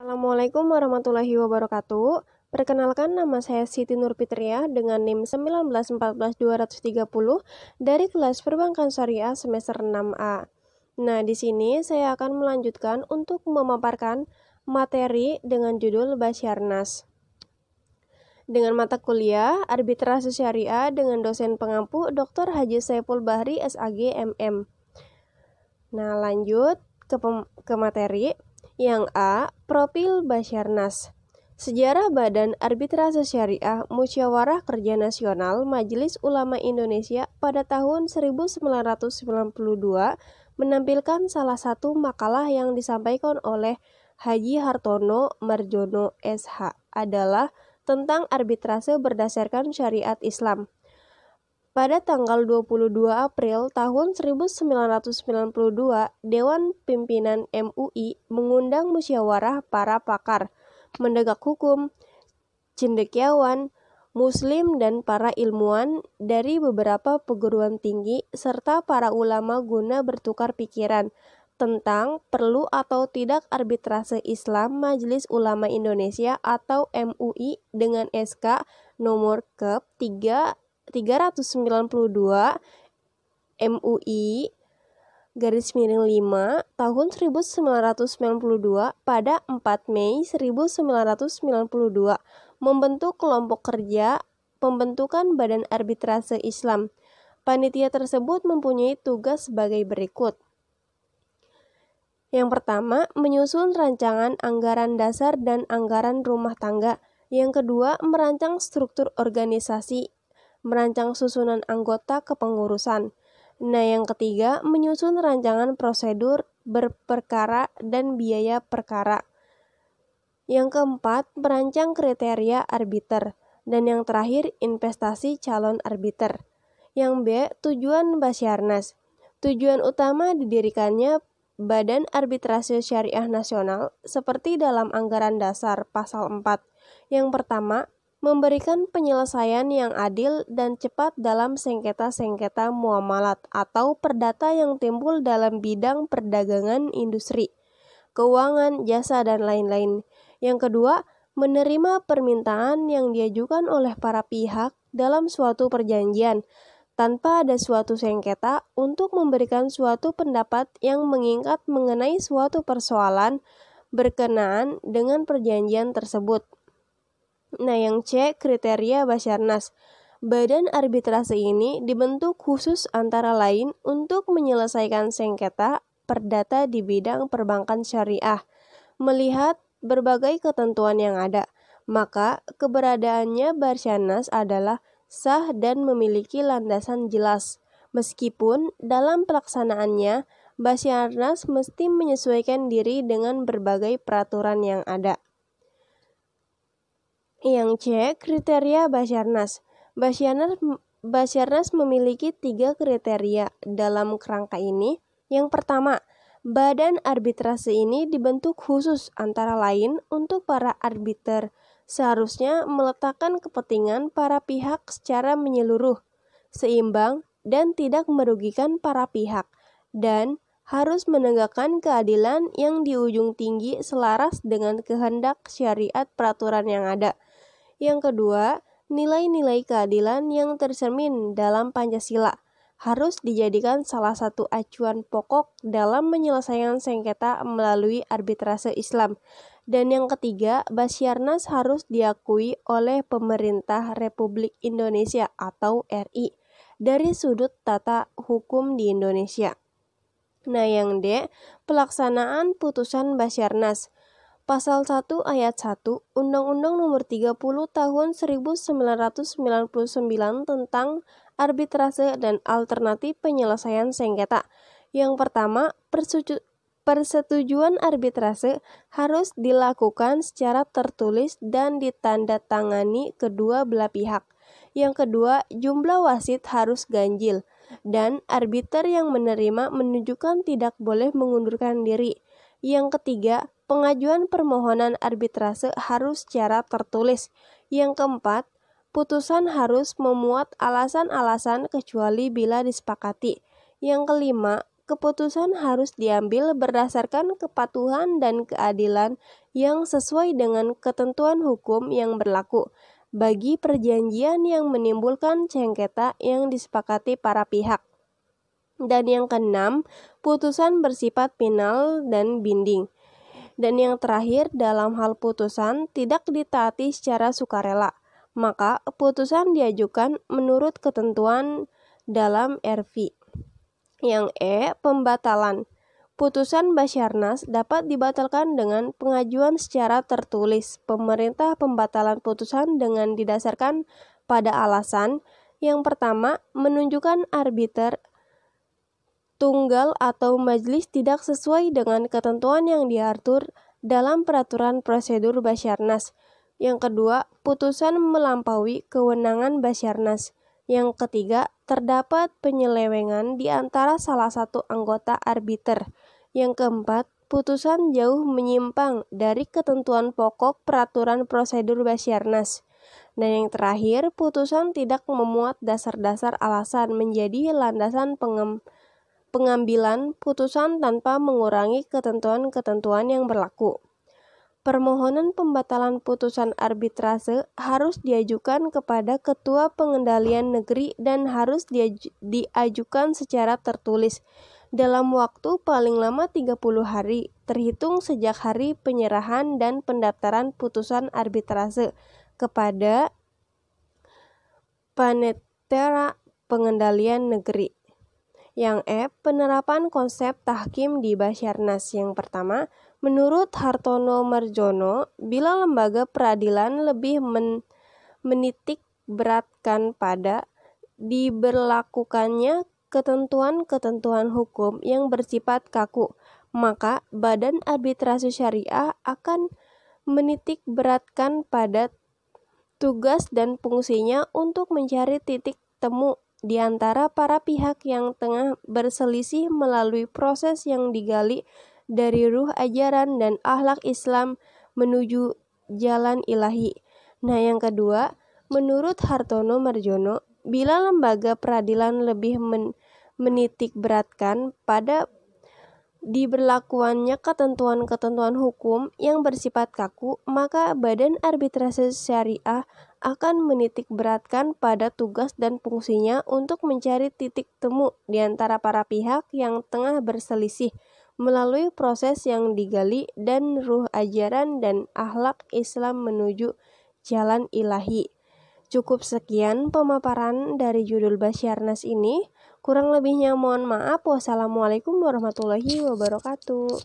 Assalamualaikum warahmatullahi wabarakatuh. Perkenalkan, nama saya Siti Nurfitria dengan NIM 1914230 dari kelas Perbankan Syariah semester 6A. Nah, di sini saya akan melanjutkan untuk memaparkan materi dengan judul Basyarnas. Dengan mata kuliah Arbitrase Syariah dengan dosen pengampu Dr. Haji Saiful Bahri SAG MM. Nah, lanjut ke materi. Yang A, Profil Basyarnas. Sejarah Badan Arbitrase Syariah Musyawarah Kerja Nasional Majelis Ulama Indonesia pada tahun 1992 menampilkan salah satu makalah yang disampaikan oleh Haji Hartono Marjono SH adalah tentang arbitrase berdasarkan syariat Islam. Pada tanggal 22 April tahun 1992, Dewan Pimpinan MUI mengundang musyawarah para pakar, mendegak hukum, cendekiawan, muslim dan para ilmuwan dari beberapa perguruan tinggi serta para ulama guna bertukar pikiran tentang perlu atau tidak arbitrase Islam Majelis Ulama Indonesia atau MUI dengan SK nomor Kep 392 MUI _5 tahun 1992 pada 4 Mei 1992 membentuk kelompok kerja pembentukan Badan Arbitrase Islam. Panitia tersebut mempunyai tugas sebagai berikut. Yang pertama, menyusun rancangan anggaran dasar dan anggaran rumah tangga. Yang kedua, merancang struktur organisasi, merancang susunan anggota kepengurusan. Nah, yang ketiga, menyusun rancangan prosedur berperkara dan biaya perkara. Yang keempat, merancang kriteria arbiter. Dan yang terakhir, investasi calon arbiter. Yang B, tujuan Basyarnas. Tujuan utama didirikannya Badan Arbitrase Syariah Nasional seperti dalam anggaran dasar pasal 4. Yang pertama, memberikan penyelesaian yang adil dan cepat dalam sengketa-sengketa muamalat atau perdata yang timbul dalam bidang perdagangan, industri, keuangan, jasa, dan lain-lain. Yang kedua, menerima permintaan yang diajukan oleh para pihak dalam suatu perjanjian tanpa ada suatu sengketa untuk memberikan suatu pendapat yang mengikat mengenai suatu persoalan berkenaan dengan perjanjian tersebut. Nah, yang C, kriteria Basyarnas. Badan arbitrase ini dibentuk khusus antara lain untuk menyelesaikan sengketa perdata di bidang perbankan syariah. Melihat berbagai ketentuan yang ada, maka keberadaannya Basyarnas adalah sah dan memiliki landasan jelas. Meskipun dalam pelaksanaannya, Basyarnas mesti menyesuaikan diri dengan berbagai peraturan yang ada. Yang C, kriteria Basyarnas. Basyarnas memiliki 3 kriteria dalam kerangka ini. Yang pertama, badan arbitrase ini dibentuk khusus antara lain untuk para arbiter. Seharusnya meletakkan kepentingan para pihak secara menyeluruh, seimbang, dan tidak merugikan para pihak, dan harus menegakkan keadilan yang di ujung tinggi selaras dengan kehendak syariat peraturan yang ada. Yang kedua, nilai-nilai keadilan yang tercermin dalam Pancasila harus dijadikan salah satu acuan pokok dalam menyelesaikan sengketa melalui arbitrase Islam. Dan yang ketiga, Basyarnas harus diakui oleh pemerintah Republik Indonesia atau RI dari sudut tata hukum di Indonesia. Nah, yang D, pelaksanaan putusan Basyarnas. Pasal 1 ayat 1 Undang-Undang Nomor 30 Tahun 1999 tentang arbitrase dan alternatif penyelesaian sengketa. Yang pertama, persetujuan arbitrase harus dilakukan secara tertulis dan ditandatangani kedua belah pihak. Yang kedua, jumlah wasit harus ganjil dan arbiter yang menerima menunjukkan tidak boleh mengundurkan diri. Yang ketiga, pengajuan permohonan arbitrase harus secara tertulis. Yang keempat, putusan harus memuat alasan-alasan kecuali bila disepakati. Yang kelima, keputusan harus diambil berdasarkan kepatuhan dan keadilan yang sesuai dengan ketentuan hukum yang berlaku bagi perjanjian yang menimbulkan sengketa yang disepakati para pihak. Dan yang keenam, putusan bersifat final dan binding. Dan yang terakhir, dalam hal putusan tidak ditaati secara sukarela, maka putusan diajukan menurut ketentuan dalam RV. Yang E, pembatalan. Putusan Basarnas dapat dibatalkan dengan pengajuan secara tertulis. Pemerintah pembatalan putusan dengan didasarkan pada alasan yang pertama, menunjukkan arbiter tunggal atau majelis tidak sesuai dengan ketentuan yang diatur dalam peraturan prosedur Basarnas. Yang kedua, putusan melampaui kewenangan Basarnas. Yang ketiga, terdapat penyelewengan di antara salah satu anggota arbiter. Yang keempat, putusan jauh menyimpang dari ketentuan pokok peraturan prosedur Basarnas. Dan yang terakhir, putusan tidak memuat dasar-dasar alasan menjadi landasan pengambilan putusan tanpa mengurangi ketentuan-ketentuan yang berlaku. Permohonan pembatalan putusan arbitrase harus diajukan kepada Ketua Pengendalian Negeri dan harus diajukan secara tertulis dalam waktu paling lama 30 hari terhitung sejak hari penyerahan dan pendaftaran putusan arbitrase kepada Panitera Pengendalian Negeri. Yang E, penerapan konsep tahkim di Basarnas. Yang pertama, menurut Hartono Marjono, bila lembaga peradilan lebih menitik beratkan pada diberlakukannya ketentuan-ketentuan hukum yang bersifat kaku, maka Badan Arbitrase Syariah akan menitik beratkan pada tugas dan fungsinya untuk mencari titik temu di antara para pihak yang tengah berselisih melalui proses yang digali dari ruh ajaran dan akhlak Islam menuju jalan ilahi. Nah, yang kedua, menurut Hartono Marjono, bila lembaga peradilan lebih menitik beratkan pada diberlakuannya ketentuan-ketentuan hukum yang bersifat kaku, maka Badan Arbitrase Syariah akan menitik beratkan pada tugas dan fungsinya untuk mencari titik temu di antara para pihak yang tengah berselisih melalui proses yang digali dan ruh ajaran dan akhlak Islam menuju jalan ilahi. Cukup sekian pemaparan dari judul Basarnas ini. Kurang lebihnya mohon maaf. Wassalamualaikum warahmatullahi wabarakatuh.